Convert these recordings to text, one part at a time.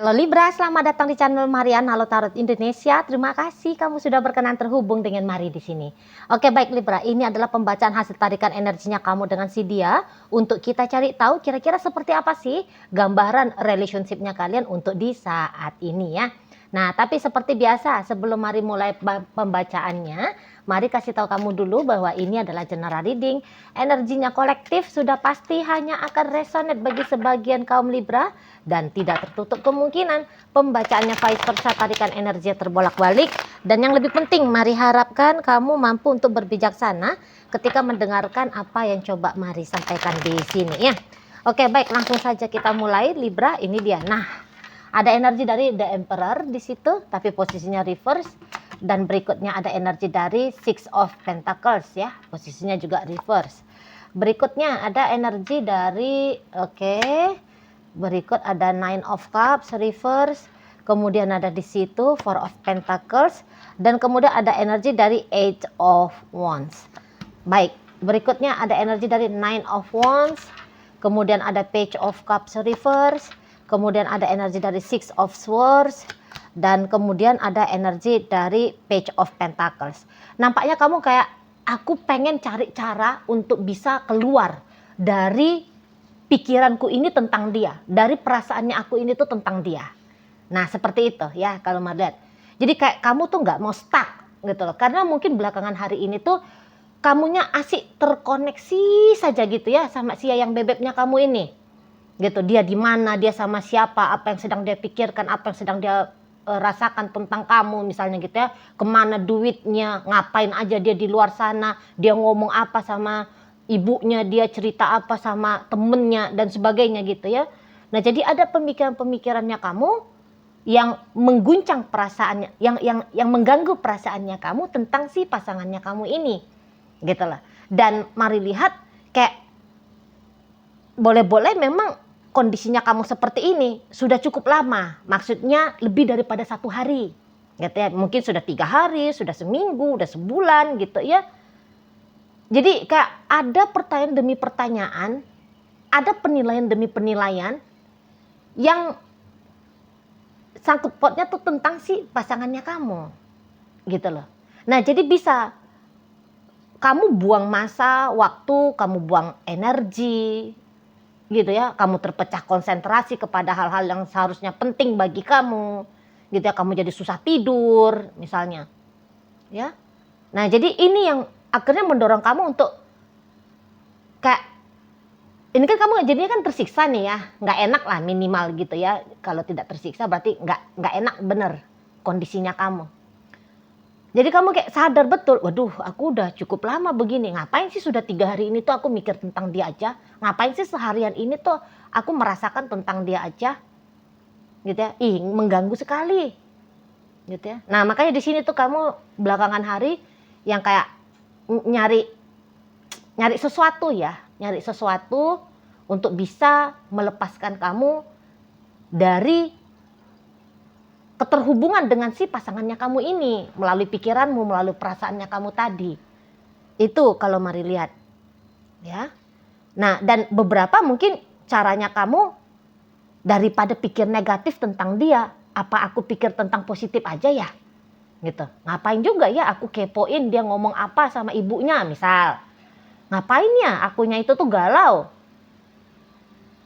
Halo Libra, selamat datang di channel Marian Halo Tarot Indonesia. Terima kasih kamu sudah berkenan terhubung dengan Mari di sini. Oke, baik Libra, ini adalah pembacaan hasil tarikan energinya kamu dengan si dia untuk kita cari tahu kira-kira seperti apa sih gambaran relationship-nya kalian untuk di saat ini ya. Nah, tapi seperti biasa, sebelum Mari mulai pembacaannya, Mari kasih tahu kamu dulu bahwa ini adalah general reading. Energinya kolektif sudah pasti hanya akan resonate bagi sebagian kaum Libra dan tidak tertutup kemungkinan pembacaannya vice versa, tarikan energi terbolak-balik. Dan yang lebih penting, Mari harapkan kamu mampu untuk berbijaksana ketika mendengarkan apa yang coba Mari sampaikan di sini ya. Oke, baik, langsung saja kita mulai Libra. Ini dia. Nah, ada energi dari The Emperor di situ, tapi posisinya reverse. Dan berikutnya ada energi dari Six of Pentacles ya, posisinya juga reverse. Berikutnya ada energi dari berikut ada Nine of Cups reverse, kemudian ada di situ Four of Pentacles, dan kemudian ada energi dari Eight of Wands. Baik, berikutnya ada energi dari Nine of Wands, kemudian ada Page of Cups reverse, kemudian ada energi dari Six of Swords, dan kemudian ada energi dari Page of Pentacles. Nampaknya kamu kayak, aku pengen cari cara untuk bisa keluar dari pikiranku ini tentang dia, dari perasaannya aku ini tuh tentang dia. Nah, seperti itu ya kalau Marliat. Jadi kayak kamu tuh nggak mau stuck gitu loh, karena mungkin belakangan hari ini tuh kamunya asik terkoneksi saja gitu ya sama si yang bebeknya kamu ini. Gitu, dia di mana, dia sama siapa, apa yang sedang dia pikirkan, apa yang sedang dia rasakan tentang kamu misalnya gitu ya. Kemana duitnya, ngapain aja dia di luar sana, dia ngomong apa sama ibunya, dia cerita apa sama temennya dan sebagainya gitu ya. Nah, jadi ada pemikiran-pemikirannya kamu yang mengguncang perasaannya, yang mengganggu perasaannya kamu tentang si pasangannya kamu ini, gitu lah. Dan Mari lihat kayak boleh-boleh memang kondisinya kamu seperti ini sudah cukup lama, maksudnya lebih daripada 1 hari, gitu ya. Mungkin sudah 3 hari, sudah seminggu, udah sebulan gitu ya. Jadi kayak ada pertanyaan demi pertanyaan, ada penilaian demi penilaian yang sangkut pautnya tuh tentang si pasangannya kamu, gitu loh. Nah, jadi bisa kamu buang masa, waktu, kamu buang energi, gitu ya. Kamu terpecah konsentrasi kepada hal-hal yang seharusnya penting bagi kamu, gitu ya. Kamu jadi susah tidur, misalnya, ya. Nah, jadi ini yang akhirnya mendorong kamu untuk kayak, ini kan kamu jadinya kan tersiksa nih ya, nggak enak lah minimal gitu ya. Kalau tidak tersiksa berarti nggak enak bener kondisinya kamu. Jadi kamu kayak sadar betul, waduh aku udah cukup lama begini, ngapain sih sudah 3 hari ini tuh aku mikir tentang dia aja, ngapain sih seharian ini tuh aku merasakan tentang dia aja, gitu ya. Ih, mengganggu sekali, gitu ya. Nah, makanya di sini tuh kamu belakangan hari yang kayak nyari sesuatu ya, nyari sesuatu untuk bisa melepaskan kamu dari keterhubungan dengan si pasangannya kamu ini melalui pikiranmu, melalui perasaannya kamu tadi. Itu kalau Mari lihat, ya. Nah, dan beberapa mungkin caranya kamu daripada pikir negatif tentang dia, apa aku pikir tentang positif aja ya, gitu. Ngapain juga ya aku kepoin dia ngomong apa sama ibunya misal. Ngapain ya akunya itu tuh galau,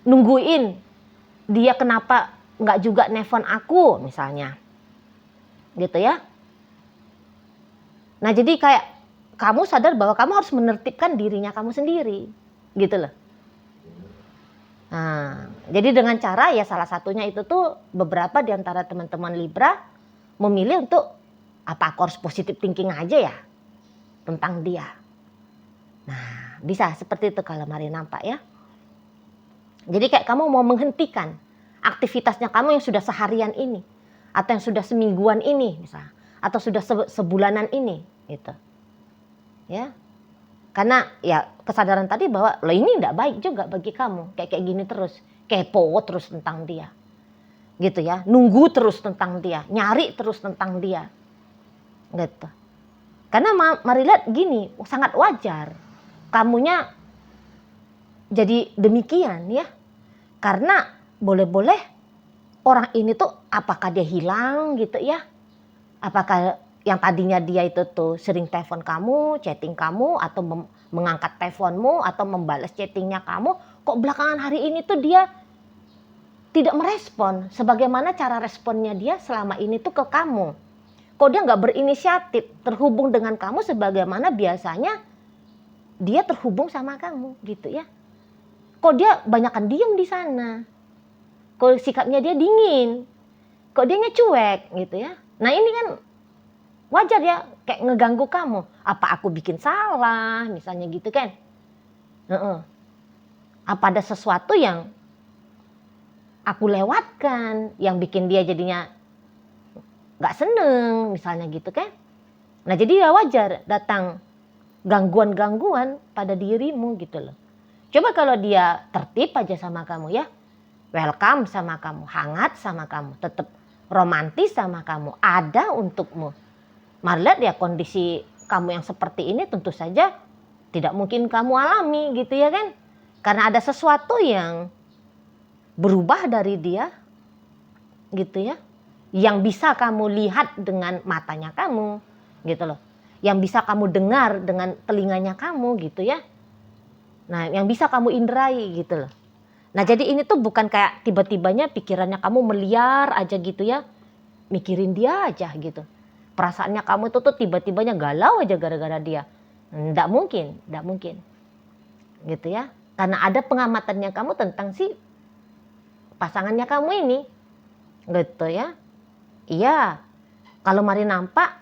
nungguin dia kenapa nggak juga nelfon aku misalnya, gitu ya. Nah, jadi kayak kamu sadar bahwa kamu harus menertibkan dirinya kamu sendiri, gitu loh. Nah, jadi dengan cara ya salah satunya itu tuh beberapa di antara teman-teman Libra memilih untuk apa, aku harus positive thinking aja ya tentang dia. Nah, bisa seperti itu kalau Mari nampak ya. Jadi kayak kamu mau menghentikan aktivitasnya kamu yang sudah seharian ini, atau yang sudah semingguan ini misalnya, atau sudah sebulanan ini, gitu. Ya. Karena ya kesadaran tadi bahwa lo ini tidak baik juga bagi kamu, kayak gini terus, kepo terus tentang dia. Gitu ya, nunggu terus tentang dia, nyari terus tentang dia. Gitu. Karena Mari lihat gini, sangat wajar kamunya jadi demikian ya. Karena boleh-boleh orang ini tuh apakah dia hilang gitu ya? Apakah yang tadinya dia itu tuh sering telepon kamu, chatting kamu, atau mengangkat teleponmu, atau membalas chattingnya kamu, kok belakangan hari ini tuh dia tidak merespon sebagaimana cara responnya dia selama ini tuh ke kamu. Kok dia nggak berinisiatif terhubung dengan kamu sebagaimana biasanya dia terhubung sama kamu gitu ya. Kok dia banyakan diem di sana. Kok sikapnya dia dingin. Kok dia cuek gitu ya. Nah ini kan wajar ya, kayak ngeganggu kamu. Apa aku bikin salah misalnya gitu kan. Apa ada sesuatu yang aku lewatkan yang bikin dia jadinya gak seneng misalnya gitu kan. Nah jadi ya wajar datang gangguan-gangguan pada dirimu gitu loh. Coba kalau dia tertib aja sama kamu ya, welcome sama kamu, hangat sama kamu, tetap romantis sama kamu, ada untukmu. Mari lihat ya kondisi kamu yang seperti ini tentu saja tidak mungkin kamu alami gitu ya kan. Karena ada sesuatu yang berubah dari dia gitu ya. Yang bisa kamu lihat dengan matanya kamu gitu loh. Yang bisa kamu dengar dengan telinganya kamu gitu ya. Nah yang bisa kamu indrai gitu loh. Nah jadi ini tuh bukan kayak tiba-tibanya pikirannya kamu meliar aja gitu ya. Mikirin dia aja gitu. Perasaannya kamu itu tuh tiba-tibanya galau aja gara-gara dia. Nggak mungkin, nggak mungkin. Gitu ya. Karena ada pengamatannya kamu tentang si pasangannya kamu ini. Gitu ya. Iya. Kalau mari nampak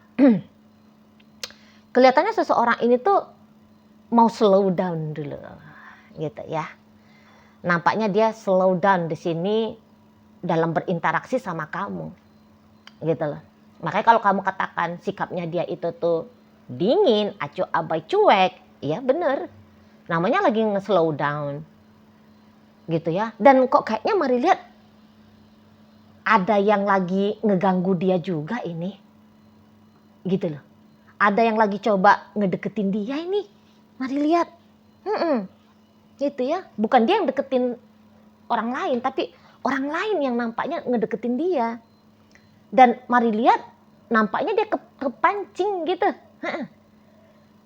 kelihatannya seseorang ini tuh mau slow down dulu. Gitu ya. Nampaknya dia slow down di sini dalam berinteraksi sama kamu. Gitu loh. Makanya kalau kamu katakan sikapnya dia itu tuh dingin, acuh abai cuek, ya bener. Namanya lagi nge-slow down. Gitu ya. Dan kok kayaknya mari lihat ada yang lagi ngeganggu dia juga ini. Gitu loh. Ada yang lagi coba ngedeketin dia ini. Mari lihat. Gitu ya. Bukan dia yang deketin orang lain, tapi orang lain yang nampaknya ngedeketin dia. Dan mari lihat, nampaknya dia kepancing gitu.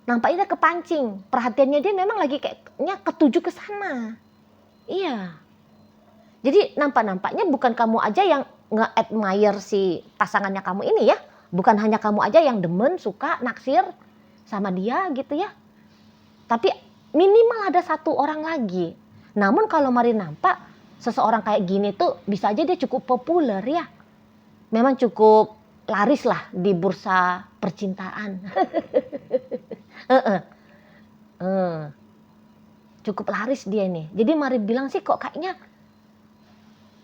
Nampaknya dia kepancing. Perhatiannya dia memang lagi kayaknya ketuju ke sana. Iya. Jadi nampaknya bukan kamu aja yang nge-admire si pasangannya kamu ini ya. Bukan hanya kamu aja yang demen, suka, naksir sama dia gitu ya. Tapi minimal ada satu orang lagi. Namun kalau mari nampak, seseorang kayak gini tuh bisa aja dia cukup populer ya. Memang cukup laris lah di bursa percintaan. Cukup laris dia nih. Jadi mari bilang sih kok kayaknya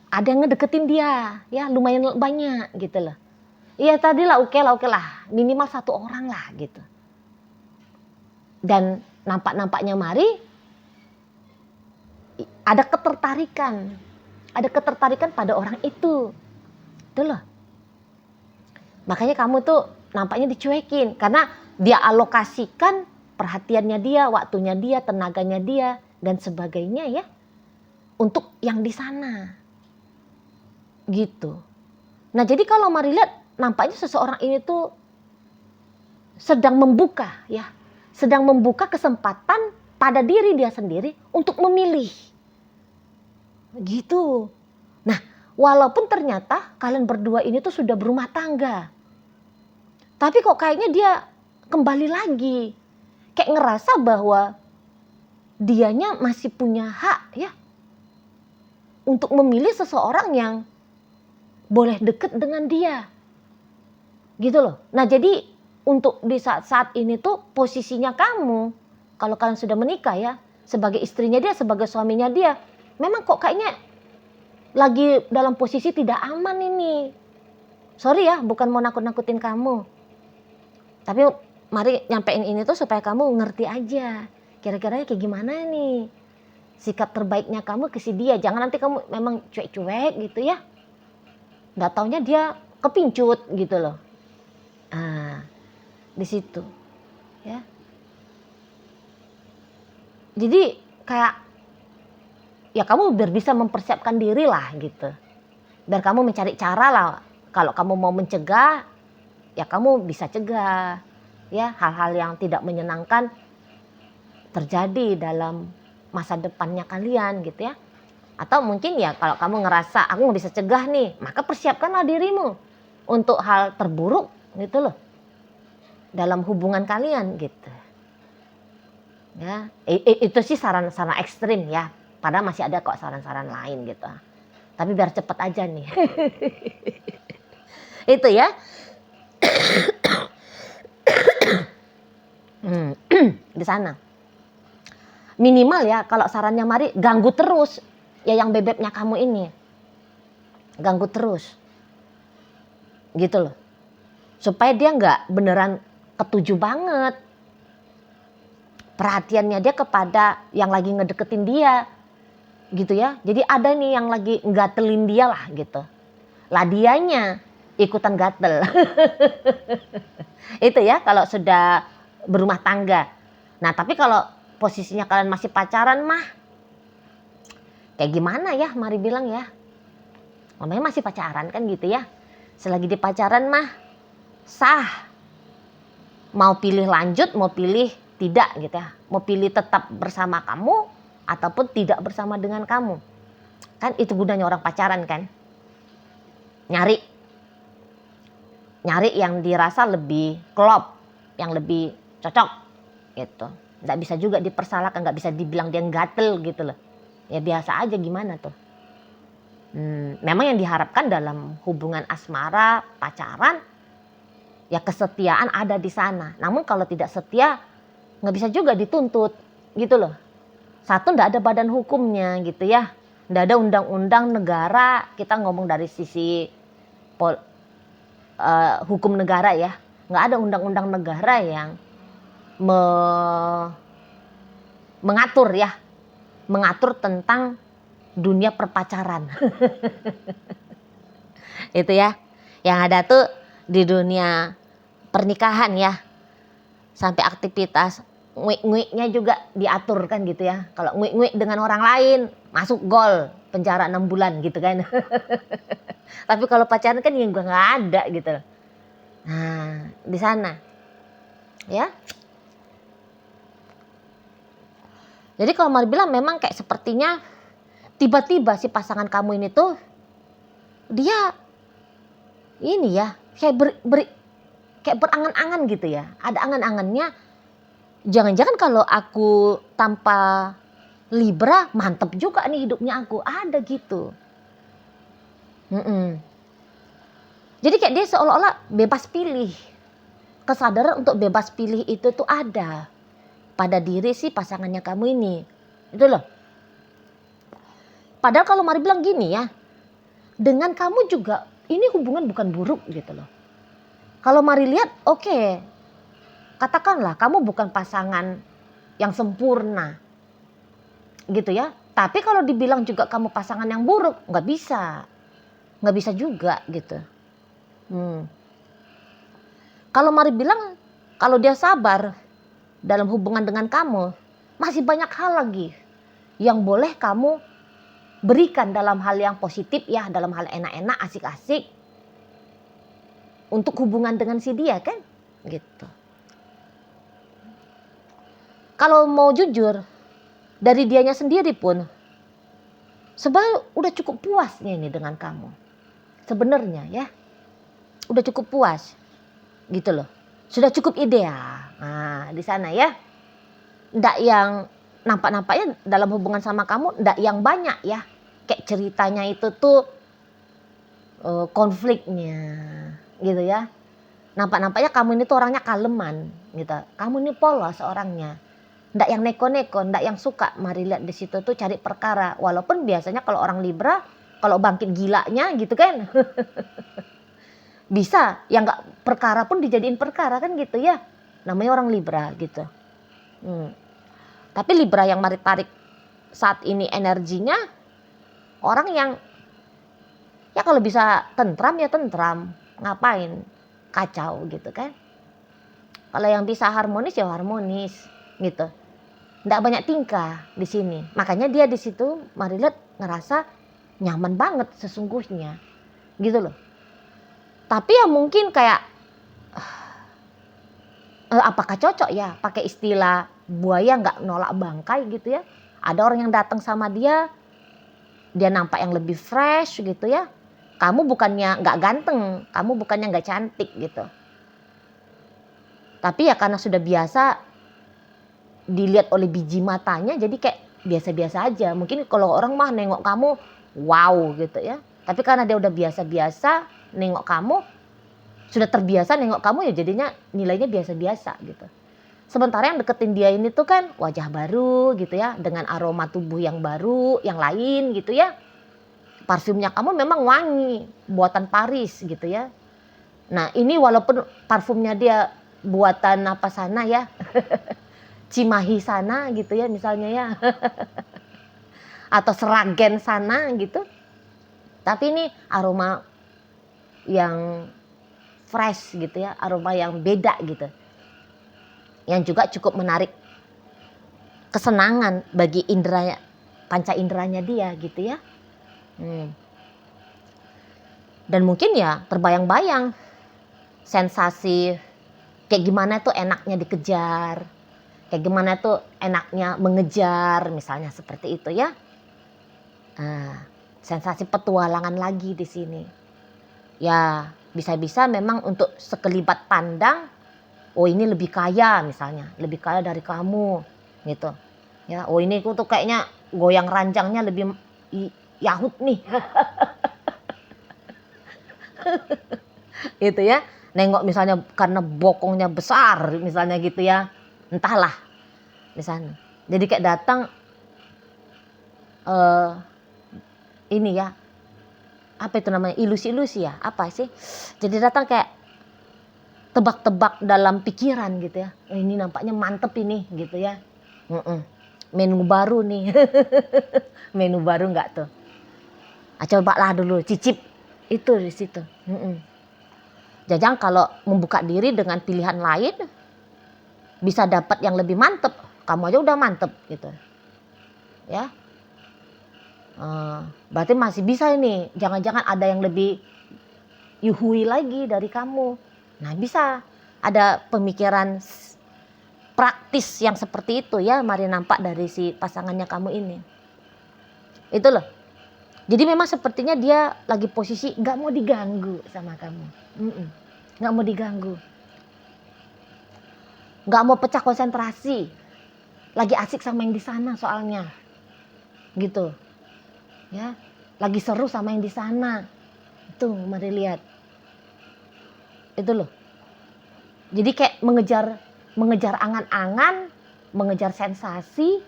ada yang ngedeketin dia. Ya lumayan banyak gitu loh. Iya tadi lah oke lah. Minimal satu orang lah gitu. Dan nampaknya mari ada ketertarikan. Ada ketertarikan pada orang itu. Itu loh. Makanya kamu tuh nampaknya dicuekin karena dia alokasikan perhatiannya dia, waktunya dia, tenaganya dia dan sebagainya ya untuk yang di sana. Gitu. Nah, jadi kalau mari lihat nampaknya seseorang ini tuh sedang membuka ya, sedang membuka kesempatan pada diri dia sendiri untuk memilih. Gitu. Nah, walaupun ternyata kalian berdua ini tuh sudah berumah tangga. Tapi kok kayaknya dia kembali lagi. Kayak ngerasa bahwa dianya masih punya hak ya. Untuk memilih seseorang yang boleh deket dengan dia. Gitu loh. Nah jadi untuk di saat-saat ini tuh posisinya kamu. Kalau kalian sudah menikah ya. Sebagai istrinya dia, sebagai suaminya dia. Memang kok kayaknya lagi dalam posisi tidak aman ini. Sorry ya, bukan mau nakut-nakutin kamu. Tapi mari nyampein ini tuh supaya kamu ngerti aja. Kira-kira kayak gimana nih. Sikap terbaiknya kamu ke si dia. Jangan nanti kamu memang cuek-cuek gitu ya. Nggak taunya dia kepincut gitu loh. Di situ. Ya. Jadi kayak ya kamu biar bisa mempersiapkan diri lah gitu. Biar kamu mencari cara lah. Kalau kamu mau mencegah, ya kamu bisa cegah. Ya, hal-hal yang tidak menyenangkan terjadi dalam masa depannya kalian gitu ya. Atau mungkin ya kalau kamu ngerasa aku nggak bisa cegah nih, maka persiapkanlah dirimu untuk hal terburuk gitu loh dalam hubungan kalian gitu. Ya, itu sih saran-saran ekstrim ya. Padahal masih ada kok saran-saran lain gitu. Tapi biar cepet aja nih. Itu ya. Di sana. Minimal ya kalau sarannya Mari ganggu terus ya yang bebeknya kamu ini. Ganggu terus. Gitu loh. Supaya dia nggak beneran ketujuh banget. Perhatiannya dia kepada yang lagi ngedeketin dia. Gitu ya. Jadi ada nih yang lagi ngatelin dia lah gitu. Lah dianya ikutan gatel. Itu ya kalau sudah berumah tangga. Nah tapi kalau posisinya kalian masih pacaran mah kayak gimana ya Mari bilang ya. Namanya masih pacaran kan gitu ya. Selagi di pacaran mah sah. Mau pilih lanjut, mau pilih tidak gitu ya. Mau pilih tetap bersama kamu ataupun tidak bersama dengan kamu. Kan itu gunanya orang pacaran kan. Nyari yang dirasa lebih klop, yang lebih cocok gitu. Nggak bisa juga dipersalahkan, nggak bisa dibilang dia gatel gitu loh. Ya biasa aja gimana tuh. Memang yang diharapkan dalam hubungan asmara, pacaran, ya kesetiaan ada di sana. Namun kalau tidak setia, nggak bisa juga dituntut gitu loh. Satu, nggak ada badan hukumnya gitu ya. Nggak ada undang-undang negara, kita ngomong dari sisi hukum negara ya. Nggak ada undang-undang negara yang mengatur ya. Mengatur tentang dunia perpacaran. Itu ya. Yang ada tuh di dunia pernikahan ya. Sampai aktivitas nguik-nguiknya juga diatur kan gitu ya. Kalau nguik-nguik dengan orang lain masuk gol, penjara 6 bulan gitu kan. Tapi kalau pacaran kan yang gue nggak ada gitu. Nah di sana ya. Jadi kalau Mari bilang memang kayak sepertinya tiba-tiba si pasangan kamu ini tuh dia ini ya kayak kayak berangan-angan gitu ya. Ada angan-angannya. Jangan-jangan kalau aku tanpa Libra mantep juga nih hidupnya aku. Ada gitu. Jadi kayak dia seolah-olah bebas pilih. Kesadaran untuk bebas pilih itu tuh ada pada diri si pasangannya kamu ini. Itu loh. Padahal kalau Mari bilang gini ya. Dengan kamu juga ini hubungan bukan buruk gitu loh. Kalau Mari lihat oke. Katakanlah kamu bukan pasangan yang sempurna. Gitu ya. Tapi kalau dibilang juga kamu pasangan yang buruk, nggak bisa. Nggak bisa juga gitu. Kalau Mari bilang kalau dia sabar dalam hubungan dengan kamu, masih banyak hal lagi yang boleh kamu berikan dalam hal yang positif ya, dalam hal enak-enak, asik-asik untuk hubungan dengan si dia kan, gitu. Kalau mau jujur, dari dianya sendiri pun sebenarnya udah cukup puasnya ini dengan kamu. Sebenarnya ya, udah cukup puas, gitu loh. Sudah cukup ideal. Nah di sana ya, ndak yang nampak-nampaknya dalam hubungan sama kamu ndak yang banyak ya. Kayak ceritanya itu tuh konfliknya, gitu ya. Nampak-nampaknya kamu ini tuh orangnya kaleman, gitu. Kamu ini polos orangnya. Ndak yang neko-neko, ndak yang suka Mari lihat di situ tuh cari perkara. Walaupun biasanya kalau orang Libra, kalau bangkit gilanya gitu kan. Bisa, yang nggak perkara pun dijadiin perkara kan gitu ya. Namanya orang Libra gitu. Tapi Libra yang Mari tarik saat ini energinya orang yang ya kalau bisa tentram ya tentram. Ngapain kacau gitu kan. Kalau yang bisa harmonis ya harmonis gitu. Nggak banyak tingkah di sini. Makanya dia di situ Mari lihat ngerasa nyaman banget sesungguhnya. gitu loh. Tapi ya mungkin kayak apakah cocok ya pakai istilah buaya nggak nolak bangkai gitu ya. Ada orang yang datang sama dia nampak yang lebih fresh gitu ya. Kamu bukannya nggak ganteng, kamu bukannya nggak cantik gitu. Tapi ya karena sudah biasa dilihat oleh biji matanya, jadi kayak biasa-biasa aja. Mungkin kalau orang mah nengok kamu, wow gitu ya. Tapi karena dia udah biasa-biasa nengok kamu, sudah terbiasa nengok kamu, ya jadinya nilainya biasa-biasa gitu. Sementara yang deketin dia ini tuh kan wajah baru gitu ya, dengan aroma tubuh yang baru, yang lain gitu ya. Parfumnya kamu memang wangi, buatan Paris gitu ya. Nah ini walaupun parfumnya dia buatan apa sana ya, Cimahi sana gitu ya misalnya ya. Atau Seragen sana gitu. Tapi ini aroma yang fresh gitu ya, aroma yang beda gitu. Yang juga cukup menarik kesenangan bagi indera, panca inderanya dia gitu ya. Dan mungkin ya terbayang-bayang sensasi kayak gimana tuh enaknya dikejar, kayak gimana tuh enaknya mengejar, misalnya seperti itu ya. Sensasi petualangan lagi di sini. Ya bisa-bisa memang untuk sekelibat pandang, oh ini lebih kaya misalnya, lebih kaya dari kamu gitu. Ya, oh ini tuh kayaknya goyang ranjangnya lebih yahut nih. Gitu ya. Nengok misalnya karena bokongnya besar misalnya gitu ya. Entahlah misalnya. Jadi kayak datang ini ya. Apa itu namanya? Ilusi-ilusi ya? Apa sih? Jadi datang kayak tebak-tebak dalam pikiran gitu ya. Ini nampaknya mantep ini gitu ya. Menu baru nih. Menu baru enggak tuh? Cobalah dulu cicip. Itu di situ. Jajang kalau membuka diri dengan pilihan lain bisa dapat yang lebih mantep. Kamu aja udah mantep gitu. Ya. Berarti masih bisa ini. Jangan-jangan ada yang lebih yuhui lagi dari kamu. Nah bisa ada pemikiran praktis yang seperti itu ya. Mari nampak dari si pasangannya kamu ini. Itu loh. Jadi memang sepertinya dia lagi posisi gak mau diganggu sama kamu. Gak mau diganggu. Gak mau pecah konsentrasi. Lagi asik sama yang di sana soalnya. Gitu. Ya, lagi seru sama yang di sana. Itu mari lihat. Itu loh. Jadi kayak mengejar angan-angan, mengejar sensasi,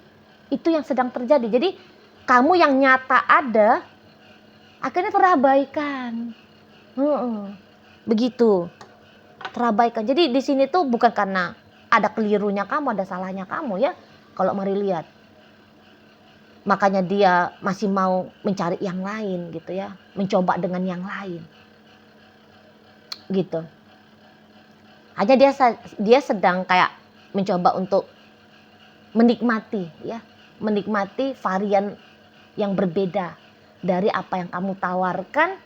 itu yang sedang terjadi. Jadi kamu yang nyata ada akhirnya terabaikan. Begitu. Terabaikan. Jadi di sini tuh bukan karena ada kelirunya kamu, ada salahnya kamu ya. Kalau mari lihat. Makanya dia masih mau mencari yang lain gitu ya. Mencoba dengan yang lain. Gitu. Hanya dia sedang kayak mencoba untuk menikmati ya. Menikmati varian yang berbeda dari apa yang kamu tawarkan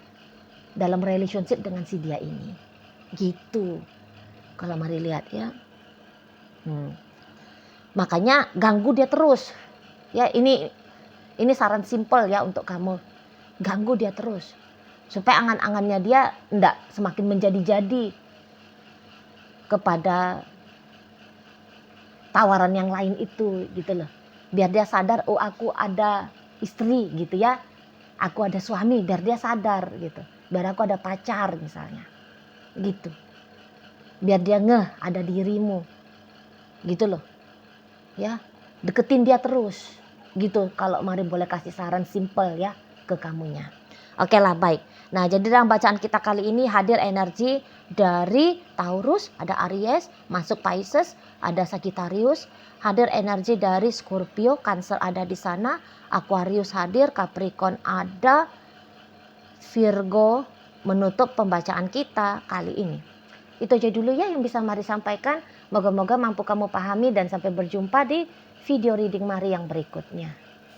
dalam relationship dengan si dia ini. Gitu. Kalau mari lihat ya. Makanya ganggu dia terus. Ya ini saran simpel ya untuk kamu. Ganggu dia terus. Supaya angan-angannya dia enggak semakin menjadi-jadi kepada tawaran yang lain itu gitu loh. Biar dia sadar, oh aku ada istri gitu ya. Aku ada suami, biar dia sadar gitu. Biar aku ada pacar misalnya. Gitu. Biar dia ngeh ada dirimu. Gitu loh. Ya, deketin dia terus. Gitu kalau mari boleh kasih saran simple ya ke kamunya. Oke lah baik. Nah jadi dalam bacaan kita kali ini hadir energi dari Taurus, ada Aries, masuk Pisces, ada Sagittarius, hadir energi dari Scorpio, Cancer ada di sana, Aquarius hadir, Capricorn ada, Virgo menutup pembacaan kita kali ini. Itu aja dulu ya yang bisa mari sampaikan. Moga-moga mampu kamu pahami dan sampai berjumpa di video reading Mari yang berikutnya.